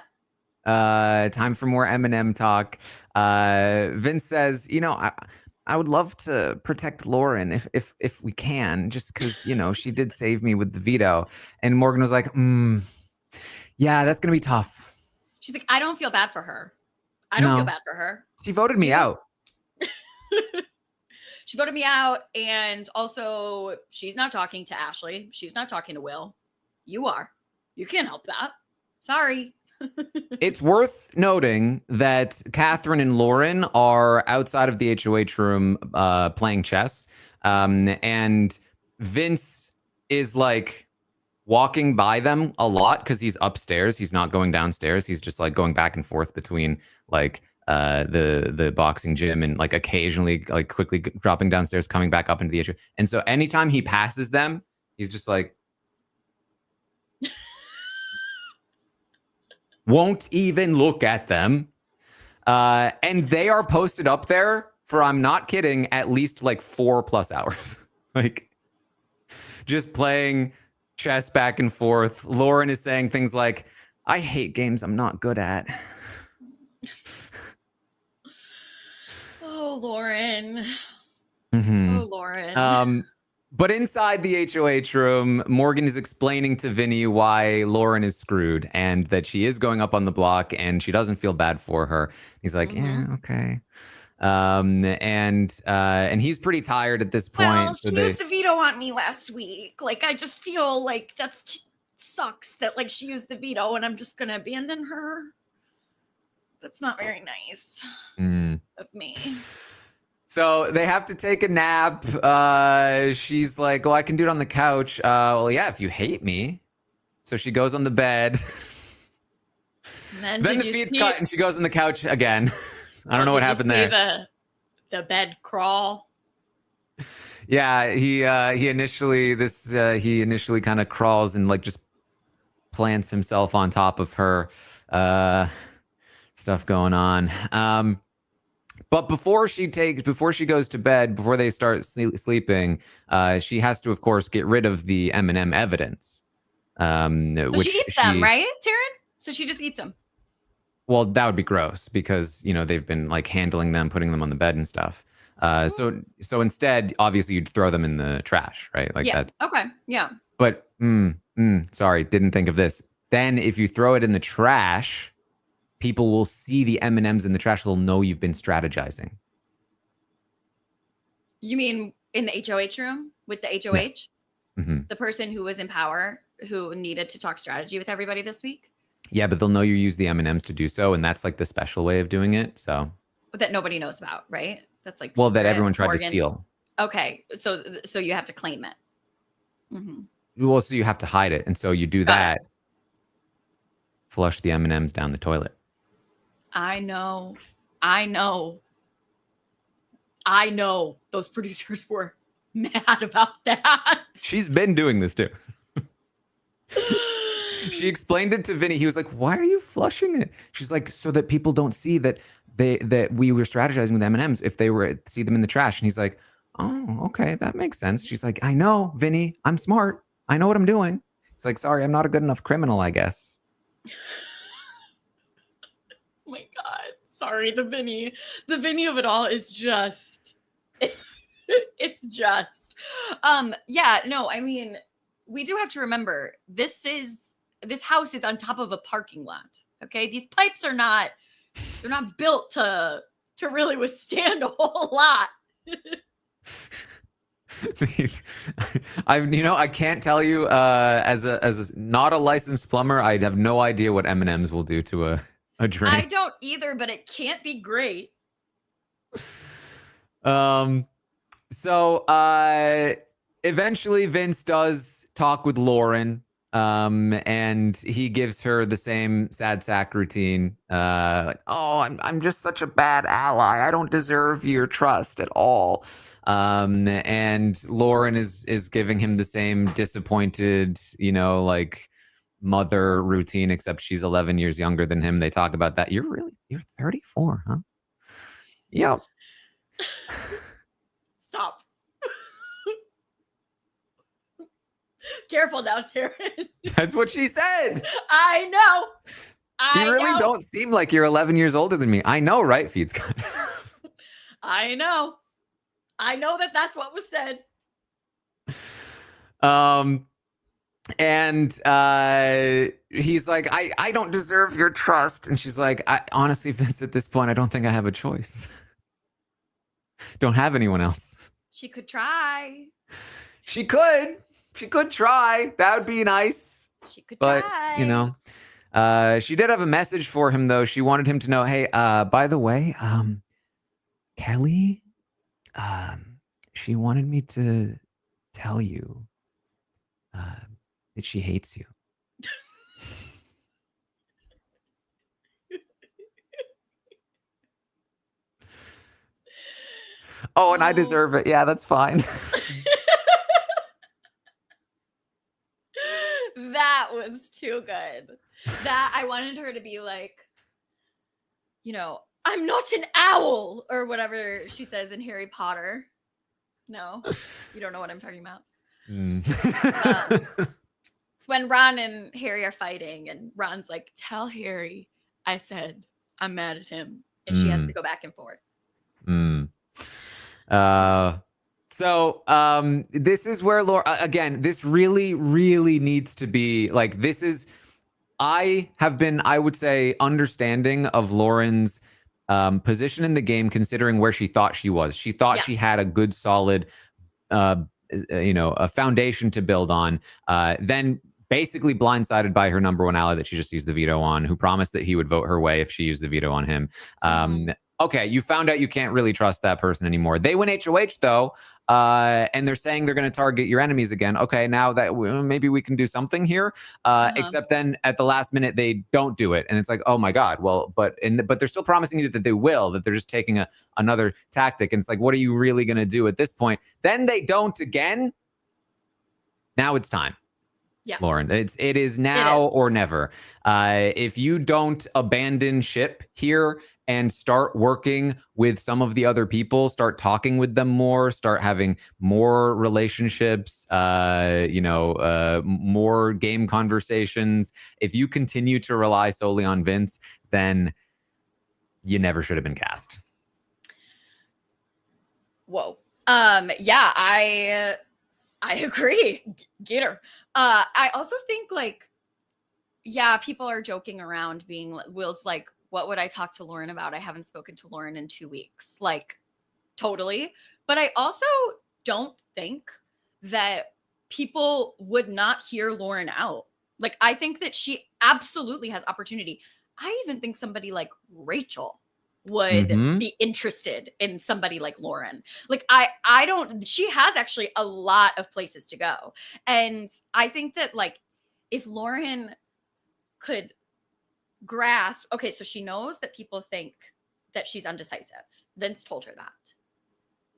Time for more M&M talk. Vince says, I would love to protect Lauren if we can, just because, she did save me with the veto. And Morgan was like, yeah, that's going to be tough. She's like, I don't feel bad for her. I don't feel bad for her. She voted me out. She voted me out. And also, she's not talking to Ashley. She's not talking to Will. You are. You can't help that. Sorry. It's worth noting that Katherine and Lauren are outside of the HOH room playing chess. And Vince is like walking by them a lot because he's upstairs. He's not going downstairs. He's just like going back and forth between like the boxing gym and like occasionally like quickly dropping downstairs, coming back up into the HOH. And so anytime he passes them, he's just like, won't even look at them. And they are posted up there for, I'm not kidding, at least like 4+ hours. Like just playing chess back and forth. Lauren is saying things like, I hate games I'm not good at. Oh, Lauren. Mm-hmm. Oh, Lauren. But inside the HOH room, Morgan is explaining to Vinny why Lauren is screwed and that she is going up on the block and she doesn't feel bad for her. He's like, yeah, okay. And he's pretty tired at this point. Well, she used the veto on me last week. Like, I just feel like sucks that like she used the veto and I'm just going to abandon her. That's not very nice of me. So they have to take a nap. She's like, well, I can do it on the couch. Well, yeah, if you hate me. So she goes on the bed. And Then did the you feed's see cut and she goes on the couch again. I don't know what happened there. The bed crawl. Yeah, he initially kind of crawls and like just plants himself on top of her. Stuff going on. But before she goes to bed, before they start sleeping, she has to, of course, get rid of the M&M evidence. So which she eats them, right, Taran? So she just eats them. Well, that would be gross because, you know, they've been like handling them, putting them on the bed and stuff. So instead, obviously, you'd throw them in the trash, right? Like yeah. that's Okay. Yeah. But sorry, didn't think of this. Then if you throw it in the trash, people will see the M&Ms in the trash. They'll know you've been strategizing. You mean in the HOH room with the HOH? Yeah. Mm-hmm. The person who was in power, who needed to talk strategy with everybody this week? Yeah, but they'll know you use the M&Ms to do so, and that's like the special way of doing it. So that nobody knows about, right? That's like that everyone tried to steal. Okay, so you have to claim it. Mm-hmm. Well, so you have to hide it, and so you do that. Flush the M&Ms down the toilet. I know. Those producers were mad about that. She's been doing this too. She explained it to Vinny. He was like, "Why are you flushing it?" She's like, "So that people don't see that we were strategizing with M&Ms if they were see them in the trash." And he's like, "Oh, okay, that makes sense." She's like, "I know, Vinny. I'm smart. I know what I'm doing." It's like, "Sorry, I'm not a good enough criminal, I guess." Oh my God. Sorry, the Vinny of it all is just it's just yeah, no, I mean, we do have to remember this house is on top of a parking lot. Okay, these pipes are not built to really withstand a whole lot. I can't tell you as a not a licensed plumber, I have no idea what M&Ms will do to a drain. I don't either, but it can't be great. So eventually Vince does talk with Lauren, and he gives her the same sad sack routine. Like, "Oh, I'm just such a bad ally. I don't deserve your trust at all." And Lauren is giving him the same disappointed, like mother routine, except she's 11 years younger than him. They talk about that. You're 34, huh? Yep. Stop. Careful now, Taran. That's what she said. I know. You really don't seem like you're 11 years older than me. I know, right, Feeds God? I know that that's what was said. And he's like, I don't deserve your trust. And she's like, honestly, Vince, at this point, I don't think I have a choice. Don't have anyone else. She could try. She could try. That would be nice. She could try. But, she did have a message for him, though. She wanted him to know, hey, by the way, Kelley, she wanted me to tell you that she hates you. Oh, and I deserve it. Yeah, that's fine. That was too good. That I wanted her to be like, I'm not an owl, or whatever she says in Harry Potter. No, you don't know what I'm talking about. It's when Ron and Harry are fighting, and Ron's like, tell Harry I said I'm mad at him, and she has to go back and forth. So this is where Laura, again, this really, really needs to be like, I have been, I would say, understanding of Lauren's position in the game, considering where she thought she was. She thought she had a good, solid, a foundation to build on. Then basically blindsided by her number one ally that she just used the veto on, who promised that he would vote her way if she used the veto on him. okay, you found out you can't really trust that person anymore. They win HOH though, and they're saying they're going to target your enemies again. Okay, now that maybe we can do something here. Except then at the last minute they don't do it, and it's like, oh my god. Well, but they're still promising you that they will. That they're just taking another tactic, and it's like, what are you really going to do at this point? Then they don't again. Now it's time. Yeah. Lauren, it is now or never. If you don't abandon ship here and start working with some of the other people, start talking with them more, start having more relationships, more game conversations. If you continue to rely solely on Vince, then you never should have been cast. Whoa. Yeah, I agree, Gator. I also think like, yeah, people are joking around being Will's like, what would I talk to Lauren about? I haven't spoken to Lauren in 2 weeks. Like, totally. But I also don't think that people would not hear Lauren out. Like, I think that she absolutely has opportunity. I even think somebody like Rachel would be interested in somebody like Lauren. Like I don't, she has actually a lot of places to go. And I think that like if Lauren could grasp, okay, so she knows that people think that she's undecisive. Vince told her that.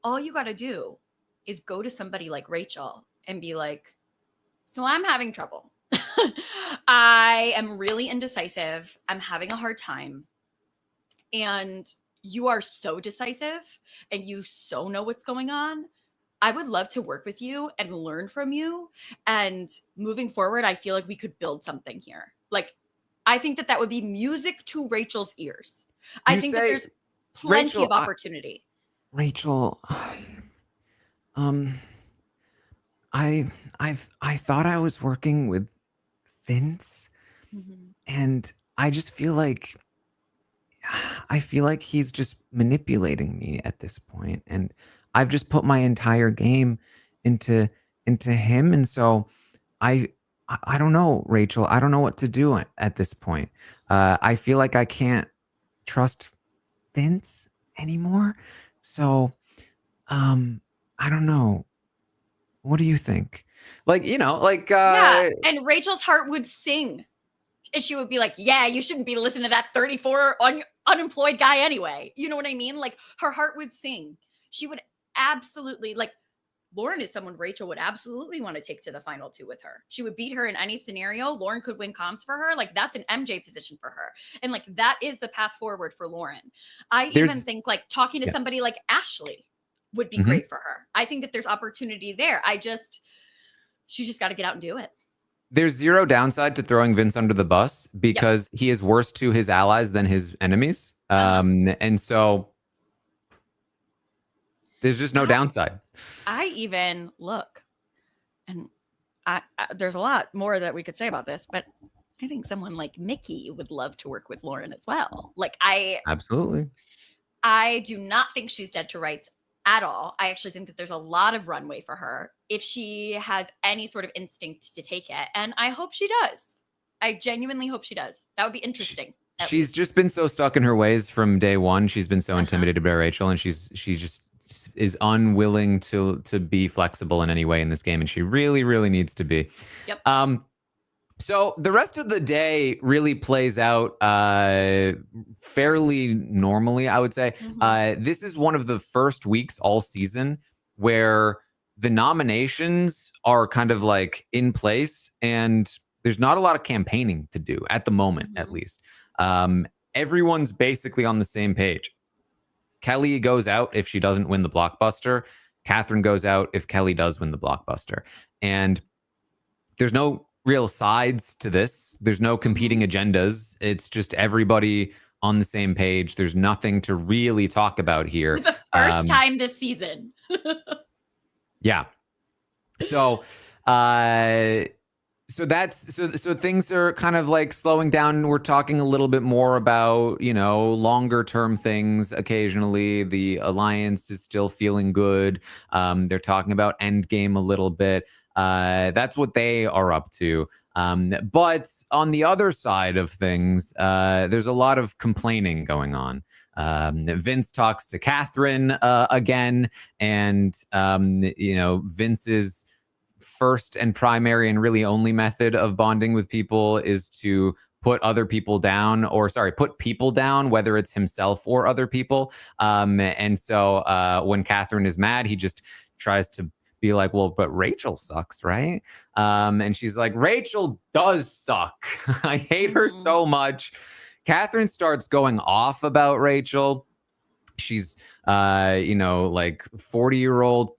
All you got to do is go to somebody like Rachel and be like, so I'm having trouble. I am really indecisive. I'm having a hard time. And you are so decisive and you so know what's going on. I would love to work with you and learn from you. And moving forward, I feel like we could build something here. Like, I think that would be music to Rachel's ears. I think that there's plenty of opportunity. Rachel, I thought I was working with Vince, and I just feel like he's just manipulating me at this point, and I've just put my entire game into him, and so I don't know, Rachel. I don't know what to do at this point. I feel like I can't trust Vince anymore. So, I don't know. What do you think? Like, yeah, and Rachel's heart would sing. And she would be like, yeah, you shouldn't be listening to that 34 unemployed guy anyway. You know what I mean? Like, her heart would sing. She would absolutely, like, Lauren is someone Rachel would absolutely want to take to the final 2 with her. She would beat her in any scenario. Lauren could win comps for her. Like, that's an MJ position for her. And, like, that is the path forward for Lauren. Even think, like, talking to somebody like Ashley would be great for her. I think that there's opportunity there. She's just got to get out and do it. There's zero downside to throwing Vince under the bus because he is worse to his allies than his enemies. And so there's just no downside. I even look, and there's a lot more that we could say about this, but I think someone like Mickey would love to work with Lauren as well. Like Absolutely. I do not think she's dead to rights at all. I actually think that there's a lot of runway for her if she has any sort of instinct to take it. And I hope she does. I genuinely hope she does. That would be interesting. She's just been so stuck in her ways from day one. She's been so intimidated by Rachel, and she just is unwilling to be flexible in any way in this game. And she really, really needs to be. Yep. So the rest of the day really plays out fairly normally, I would say. This is one of the first weeks all season where the nominations are kind of like in place, and there's not a lot of campaigning to do at the moment, at least. Everyone's basically on the same page. Kelley goes out if she doesn't win the blockbuster. Katherine goes out if Kelley does win the blockbuster. And there's no real sides to this. There's no competing agendas. It's just everybody on the same page. There's nothing to really talk about here. For the first time this season. Yeah. So so things are kind of like slowing down. We're talking a little bit more about, longer term things. Occasionally the alliance is still feeling good. They're talking about endgame a little bit. That's what they are up to. But on the other side of things, there's a lot of complaining going on. Vince talks to Katherine again, and Vince's first and primary and really only method of bonding with people is to put other people down, put people down, whether it's himself or other people. And so when Katherine is mad, he just tries to be like, well, but Rachel sucks, right? And she's like, Rachel does suck. I hate her so much. Katherine starts going off about Rachel. She's, like 40-year-old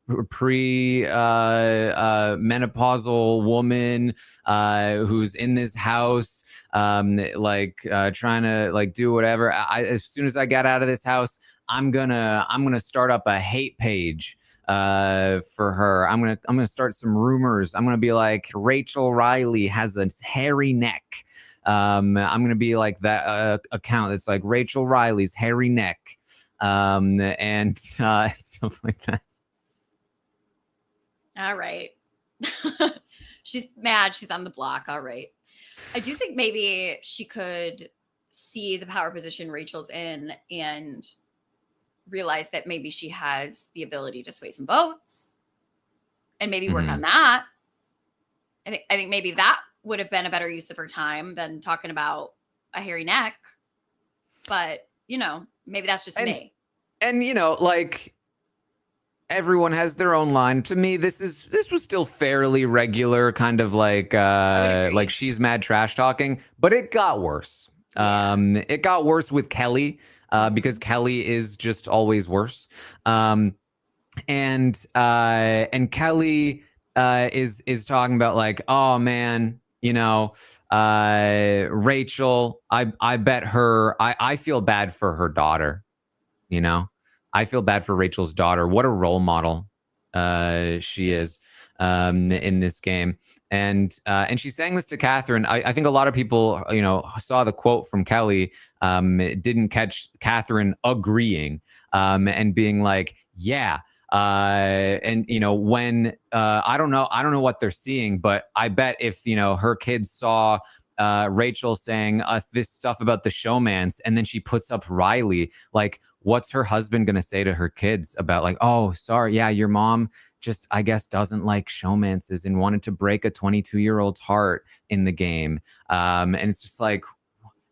menopausal woman who's in this house, trying to do whatever. As soon as I get out of this house, I'm gonna start up a hate page for her. I'm gonna start some rumors. I'm gonna be like, Rachel Riley has a hairy neck. I'm gonna be like that account that's like Rachel Riley's hairy neck. And stuff like that. All right. She's mad. She's on the block. All right. I do think maybe she could see the power position Rachel's in and realize that maybe she has the ability to sway some votes and maybe work on that. I think maybe that would have been a better use of her time than talking about a hairy neck. But, maybe that's just me. And, everyone has their own line. To me, this was still fairly regular, kind of like she's mad trash talking, but it got worse. Yeah. It got worse with Kelley, because Kelley is just always worse. And Kelley is talking about like, oh man, Rachel, I bet her, I feel bad for her daughter. I feel bad for Rachel's daughter. What a role model she is in this game. And she's saying this to Katherine. I think a lot of people, saw the quote from Kelley, didn't catch Katherine agreeing and being like, yeah. And when I don't know what they're seeing, but I bet if her kids saw Rachel saying this stuff about the showmance, and then she puts up Riley, like, what's her husband gonna say to her kids about like, oh, sorry, yeah, your mom just, I guess, doesn't like showmances and wanted to break a 22-year-old's heart in the game. And it's just like,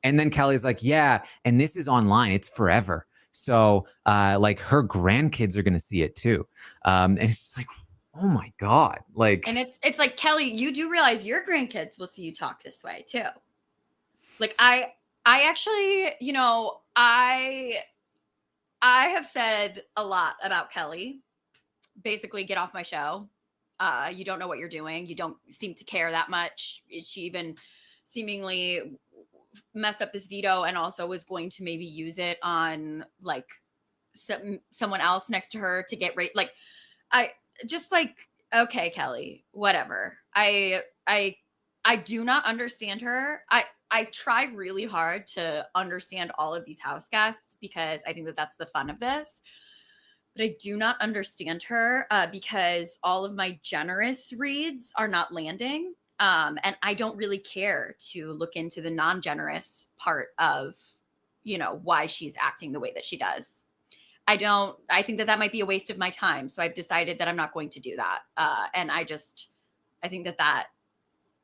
and then Kelley's like, yeah, and this is online, it's forever. So like her grandkids are gonna see it too. And it's just like, oh my God. Like, and it's like, Kelley, you do realize your grandkids will see you talk this way too. Like I actually, I have said a lot about Kelley. Basically, get off my show. You don't know what you're doing. You don't seem to care that much. She even seemingly messed up this veto and also was going to maybe use it on like someone else next to her to get rate. Like, I just like, okay, Kelley, whatever. I do not understand her. I try really hard to understand all of these house guests because I think that that's the fun of this. But I do not understand her because all of my generous reads are not landing. And I don't really care to look into the non-generous part of, why she's acting the way that she does. I think that might be a waste of my time. So I've decided that I'm not going to do that. And I think that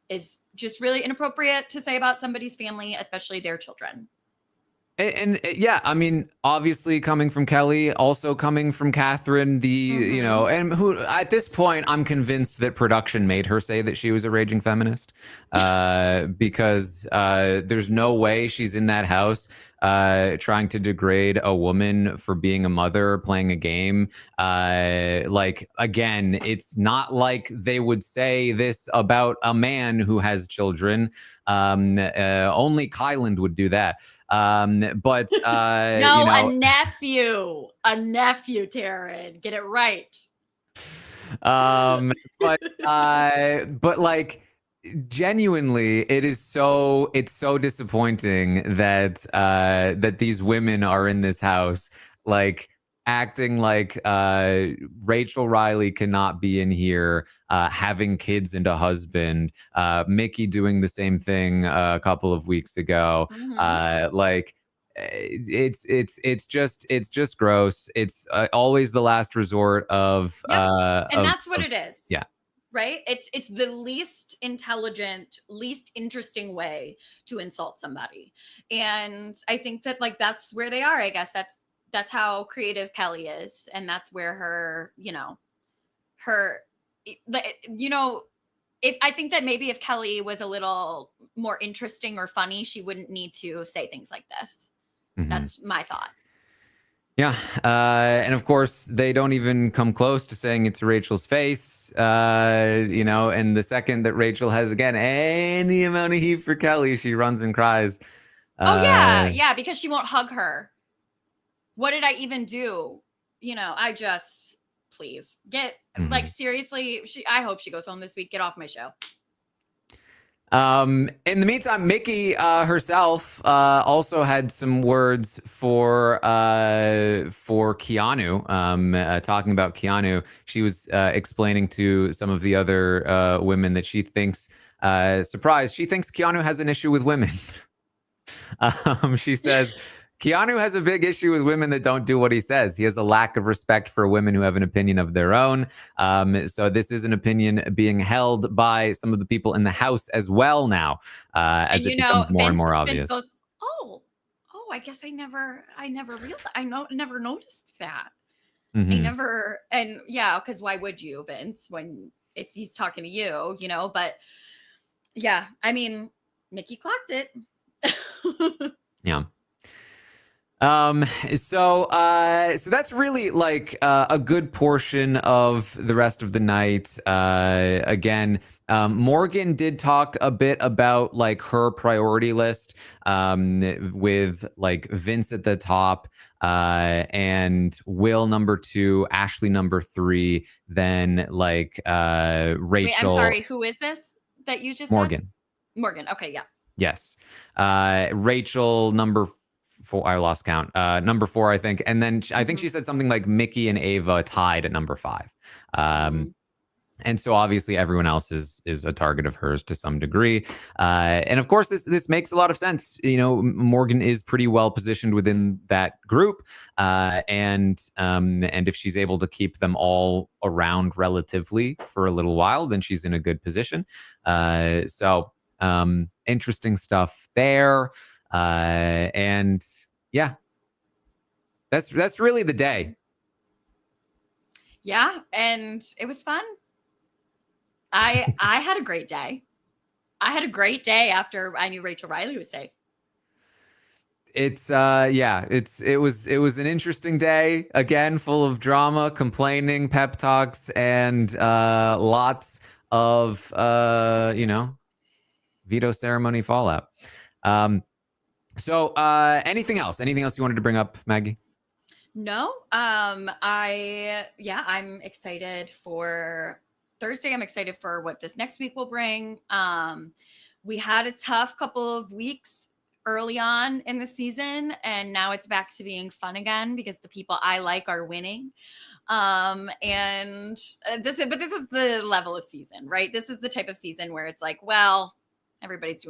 is just really inappropriate to say about somebody's family, especially their children. And yeah, I mean, obviously coming from Kelley, also coming from Katherine, and who at this point, I'm convinced that production made her say that she was a raging feminist, because there's no way she's in that house trying to degrade a woman for being a mother, playing a game. Like, again, it's not like they would say this about a man who has children. Only Kyland would do that. But no, a nephew, Taran, get it right. But like, genuinely, it's so disappointing that that these women are in this house, like acting like Rachel Riley cannot be in here, having kids and a husband, Mickey doing the same thing a couple of weeks ago, like, it's just gross. It's always the last resort of and that's what it is. Yeah. Right? It's the least intelligent, least interesting way to insult somebody. And I think that like that's where they are. I guess that's how creative Kelley is, and that's where her, if I think that maybe if Kelley was a little more interesting or funny, she wouldn't need to say things like this. Mm-hmm. That's my thought. Yeah. And of course, they don't even come close to saying it to Rachel's face. And the second that Rachel has, again, any amount of heat for Kelley, she runs and cries. Yeah, because she won't hug her. What did I even do? Please get, like, seriously, I hope she goes home this week. Get off my show. In the meantime, Mickey herself also had some words for Keanu. Talking about Keanu, she was explaining to some of the other women that she thinks, she thinks Keanu has an issue with women. She says, Keanu has a big issue with women that don't do what he says. He has a lack of respect for women who have an opinion of their own. So this is an opinion being held by some of the people in the house as well now, as it becomes more and more obvious. Vince goes, I guess I never realized. Never noticed that. I never, and yeah, because why would you, Vince, if he's talking to you, but yeah, I mean, Mickey clocked it. Yeah. So that's really like a good portion of the rest of the night. Again, Morgan did talk a bit about like her priority list, with like Vince at the top, and Will number 2, Ashley number 3, then like Rachel. Wait, I'm sorry, who is this that you just Morgan. said? Morgan. Okay, yeah. Yes. Rachel number 4, I lost count. Number 4, I think. And then I think she said something like Mickey and Ava tied at number 5. And so obviously everyone else is a target of hers to some degree. And of course, this makes a lot of sense. Morgan is pretty well positioned within that group. And if she's able to keep them all around relatively for a little while, then she's in a good position. So interesting stuff there. And yeah, that's really the day. Yeah, and it was fun. I had a great day. I had a great day after I knew Rachel Riley was safe. It was an interesting day, again, full of drama, complaining, pep talks, and lots of veto ceremony fallout. So anything else you wanted to bring up, Maggie? No. I'm excited for Thursday. I'm excited for what this next week will bring. We had a tough couple of weeks early on in the season, and now it's back to being fun again because the people I like are winning. This is the level of season, right? This is the type of season where it's like, well, everybody's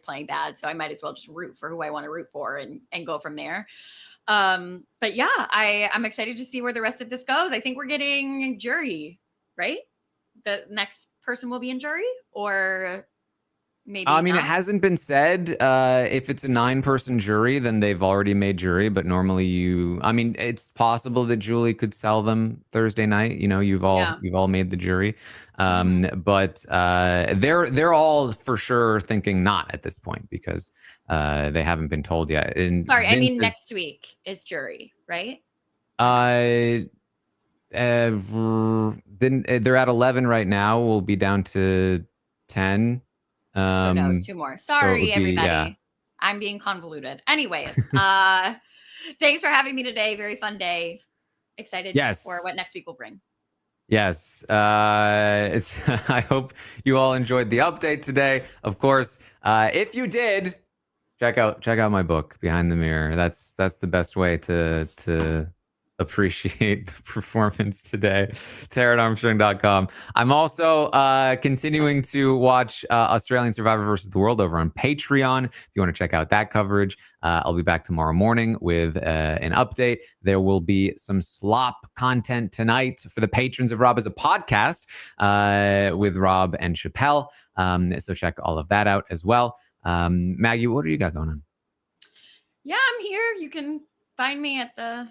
playing bad, so I might as well just root for who I want to root for and go from there. But yeah, I'm excited to see where the rest of this goes. I think we're getting jury, right? The next person will be in jury, or maybe I mean, not. It hasn't been said. If it's a 9-person jury, then they've already made jury. But normally, it's possible that Julie could sell them Thursday night. You've all made the jury, but they're all for sure thinking not at this point because they haven't been told yet. And sorry, I mean next week is jury, right? They're at 11 right now. We'll be down to 10. So no, 2 more. Sorry, everybody. Yeah. I'm being convoluted. Anyways, thanks for having me today. Very fun day. Excited for what next week will bring. Yes. I hope you all enjoyed the update today. Of course, if you did, check out my book, Behind the Mirror. That's the best way to appreciate the performance today. Taran@armstrong.com. I'm also continuing to watch Australian Survivor versus the World over on Patreon. If you want to check out that coverage, I'll be back tomorrow morning with an update. There will be some slop content tonight for the patrons of Rob as a podcast with Rob and Chappelle. So check all of that out as well. Maggie, what do you got going on? Yeah, I'm here. You can find me at the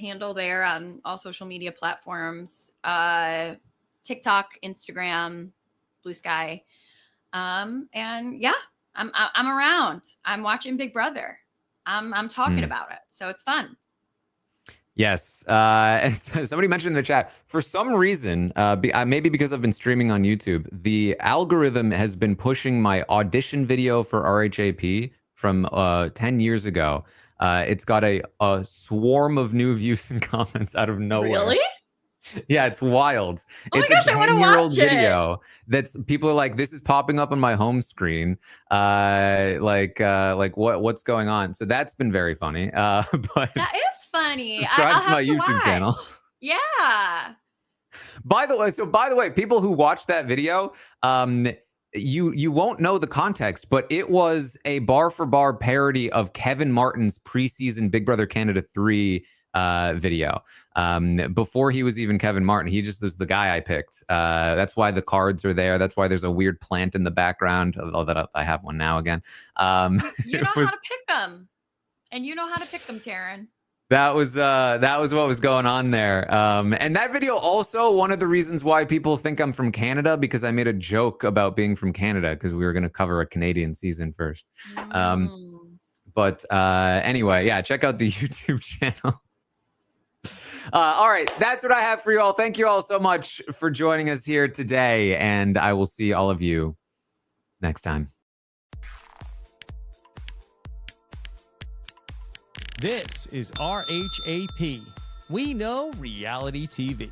handle there on all social media platforms, TikTok, Instagram, Blue Sky. And yeah, I'm around. I'm watching Big Brother. I'm talking about it. So it's fun. Yes. And somebody mentioned in the chat, for some reason, maybe because I've been streaming on YouTube, the algorithm has been pushing my audition video for RHAP from 10 years ago. It's got a swarm of new views and comments out of nowhere. Really? Yeah, it's wild. Oh It's my gosh, a I want to 10-year-old watch video that's people are like, this is popping up on my home screen. Like what's going on? So that's been very funny. But that is funny. subscribe I'll to my have YouTube watch. channel. Yeah. By the way, people who watch that video, you won't know the context, but it was a bar for bar parody of Kevin Martin's preseason Big Brother Canada 3 video. Before he was even Kevin Martin, he just was the guy I picked. That's why the cards are there. That's why there's a weird plant in the background, although that I have one now again. You know how to pick them. And you know how to pick them, Taran. That was what was going on there. And that video also one of the reasons why people think I'm from Canada, because I made a joke about being from Canada because we were going to cover a Canadian season first. But anyway, yeah, check out the YouTube channel. All right, that's what I have for you all. Thank you all so much for joining us here today, and I will see all of you next time. This is RHAP. We know reality TV.